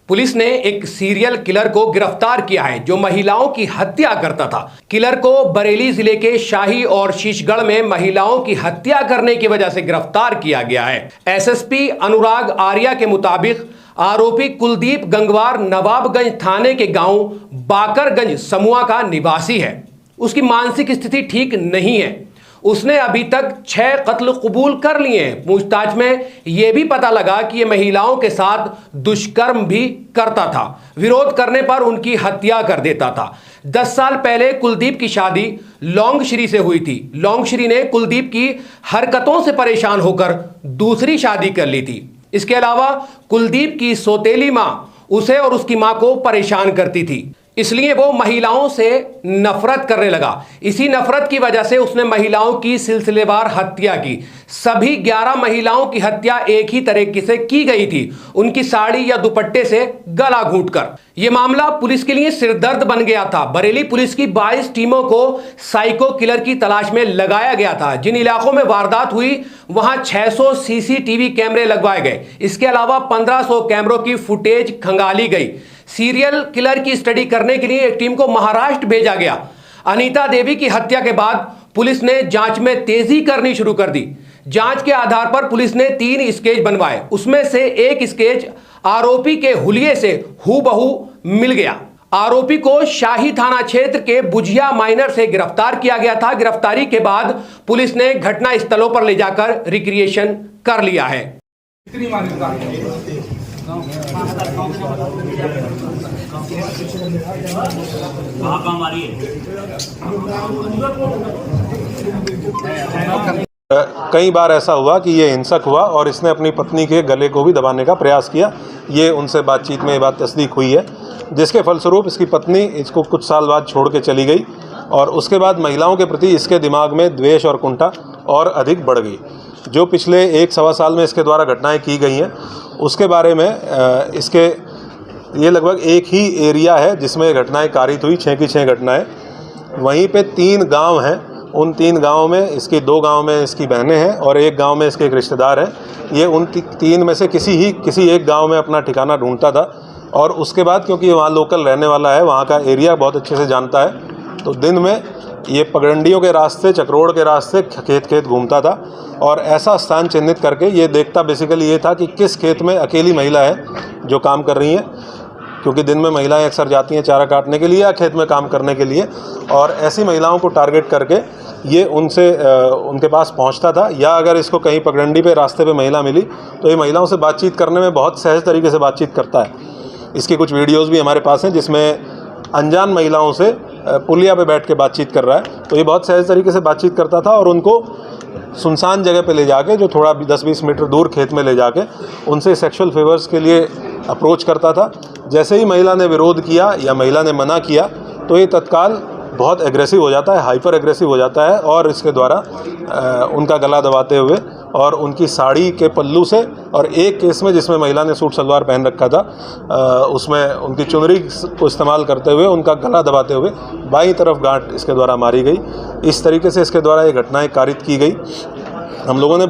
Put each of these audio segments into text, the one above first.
Police ने एक serial killer को गिरफ्तार किया है जो महिलाओं की हत्या करता था। किलर को बरेली जिले के शाही और शीशगढ़ में महिलाओं की हत्या करने की वजह से गिरफ्तार किया गया है। एसएसपी अनुराग आर्या के मुताबिक आरोपी कुलदीप गंगवार नवाबगंज थाने के गांव बाकरगंज समूहा का निवासी है। उसकी मानसिक स्थिति ठीक नहीं है। उसने अभी तक 6 कत्ल कबूल कर लिए हैं। पूछताछ में यह भी पता लगा कि यह महिलाओं के साथ दुष्कर्म भी करता था। विरोध करने पर उनकी हत्या कर देता था। 10 साल पहले कुलदीप की शादी लौंगश्री से हुई थी। लौंगश्री ने कुलदीप की हरकतों से परेशान होकर दूसरी शादी कर ली थी। इसके अलावा कुलदीप की सौतेली मां उसे और उसकी मां को परेशान करती थी, इसलिए वो महिलाओं से नफरत करने लगा। इसी नफरत की वजह से उसने महिलाओं की सिलसिलेवार हत्या की। सभी 11 महिलाओं की हत्या एक ही तरीके से की गई थी, उनकी साड़ी या दुपट्टे से गला घूंटकर। यह मामला पुलिस के लिए सिरदर्द बन गया था। बरेली पुलिस की 22 टीमों को साइको किलर की तलाश में लगाया गया था। जिन इलाकों में वारदात हुई वहां 600 सीसीटीवी कैमरे लगवाए गए। इसके अलावा 1500 कैमरों की फुटेज खंगाली गई। सीरियल किलर की स्टडी करने के लिए एक टीम को महाराष्ट्र भेजा गया। अनीता देवी की हत्या के बाद पुलिस ने जांच में तेजी करनी शुरू कर दी। जांच के आधार पर पुलिस ने 3 स्केच बनवाए। उसमें से एक स्केच आरोपी के हुलिये से हूबहू मिल गया। आरोपी को शाही थाना क्षेत्र के बुझिया माइनर से गिरफ्तार किया गया था। गिरफ्तारी के बाद पुलिस ने घटना स्थलों पर ले जाकर रिक्रिएशन कर लिया है। कई बार ऐसा हुआ कि ये हिंसक हुआ और इसने अपनी पत्नी के गले को भी दबाने का प्रयास किया। ये उनसे बातचीत में ये बात तस्दीक हुई है, जिसके फलस्वरूप इसकी पत्नी इसको कुछ साल बाद छोड़ के चली गई और उसके बाद महिलाओं के प्रति इसके दिमाग में द्वेष और कुंठा और अधिक बढ़ गई। जो पिछले 1-1.25 साल में इसके द्वारा घटनाएं की गई हैं उसके बारे में इसके ये लगभग एक ही एरिया है जिसमें घटनाएं कारित हुई, 6 की 6 घटनाएं। वहीं पे 3 गांव हैं। उन 3 गांवों में इसकी 2 गांव में इसकी बहनें हैं और एक गांव में इसके एक रिश्तेदार हैं। ये उन 3 में से किसी एक गांव में अपना ठिकाना ढूंढता था और उसके बाद क्योंकि वहाँ लोकल रहने वाला है, वहाँ का एरिया बहुत अच्छे से जानता है, तो दिन में ये पगडंडियों के रास्ते, चक्रोड़ के रास्ते खेत घूमता था और ऐसा स्थान चिन्हित करके ये देखता बेसिकली ये था कि किस खेत में अकेली महिला है जो काम कर रही है, क्योंकि दिन में महिलाएं अक्सर जाती हैं चारा काटने के लिए या खेत में काम करने के लिए, और ऐसी महिलाओं को टारगेट करके ये उनके पास पहुंचता था। या अगर इसको कहीं पगडंडी पे रास्ते पे महिला मिली तो ये महिलाओं से बातचीत करने में बहुत सहज तरीके से बातचीत करता है। इसकी कुछ वीडियोज़ भी हमारे पास हैं जिसमें अनजान महिलाओं से पुलिया पे बैठ के बातचीत कर रहा है। तो ये बहुत सहज तरीके से बातचीत करता था और उनको सुनसान जगह पे ले जाके, जो थोड़ा 10-20 मीटर दूर खेत में ले जाके उनसे सेक्सुअल फेवर्स के लिए अप्रोच करता था। जैसे ही महिला ने विरोध किया या महिला ने मना किया तो ये तत्काल बहुत एग्रेसिव हो जाता है, हाइपर एग्रेसिव हो जाता है और इसके द्वारा उनका गला दबाते हुए और उनकी साड़ी के पल्लू से, और एक केस में जिसमें महिला ने सूट सलवार पहन रखा था उसमें उनकी चुनरी को इस्तेमाल करते हुए उनका गला दबाते हुए बाईं तरफ गांठ इसके द्वारा मारी गई। इस तरीके से इसके द्वारा ये घटनाएं कारित की गई। हम लोगों ने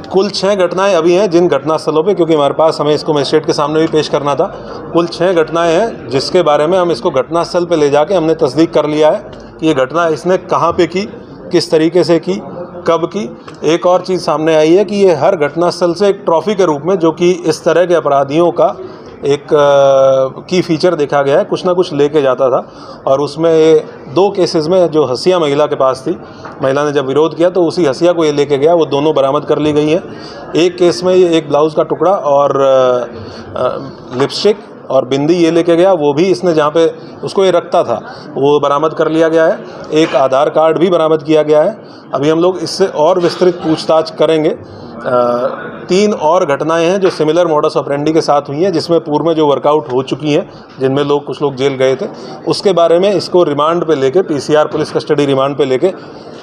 कुल 6 घटनाएं अभी हैं जिन घटना स्थलों पे, क्योंकि हमारे पास हमें इसको मजिस्ट्रेट के सामने भी पेश करना था। कुल 6 घटनाएं हैं जिसके बारे में हम इसको घटनास्थल पे ले जाके हमने तस्दीक कर लिया है कि ये घटना इसने कहाँ पे की, किस तरीके से की, कब की। एक और चीज़ सामने आई है कि ये हर घटनास्थल से एक ट्रॉफी के रूप में, जो कि इस तरह के अपराधियों का एक की फीचर देखा गया है, कुछ ना कुछ लेके जाता था। और उसमें ये 2 केसेस में जो हसिया महिला के पास थी, महिला ने जब विरोध किया तो उसी हसिया को ये लेके गया, वो दोनों बरामद कर ली गई हैं। एक केस में ये एक ब्लाउज़ का टुकड़ा और लिपस्टिक और बिंदी ये लेके गया, वो भी इसने जहाँ पे उसको ये रखता था वो बरामद कर लिया गया है। एक आधार कार्ड भी बरामद किया गया है। अभी हम लोग इससे और विस्तृत पूछताछ करेंगे। 3 और घटनाएं हैं जो सिमिलर मॉडस ऑपरेंडी के साथ हुई हैं, जिसमें पूर्व में जो वर्कआउट हो चुकी हैं, जिनमें कुछ लोग जेल गए थे। उसके बारे में इसको रिमांड पे लेके, पीसीआर पुलिस कस्टडी रिमांड पे लेके,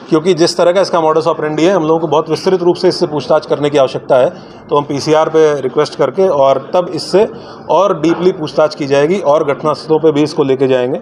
क्योंकि जिस तरह का इसका मॉडस ऑपरेंडी है हम लोगों को बहुत विस्तृत रूप से इससे पूछताछ करने की आवश्यकता है, तो हम पीसीआर पे रिक्वेस्ट करके और तब इससे और डीपली पूछताछ की जाएगी और घटनास्थलों पे भी इसको लेके जाएंगे।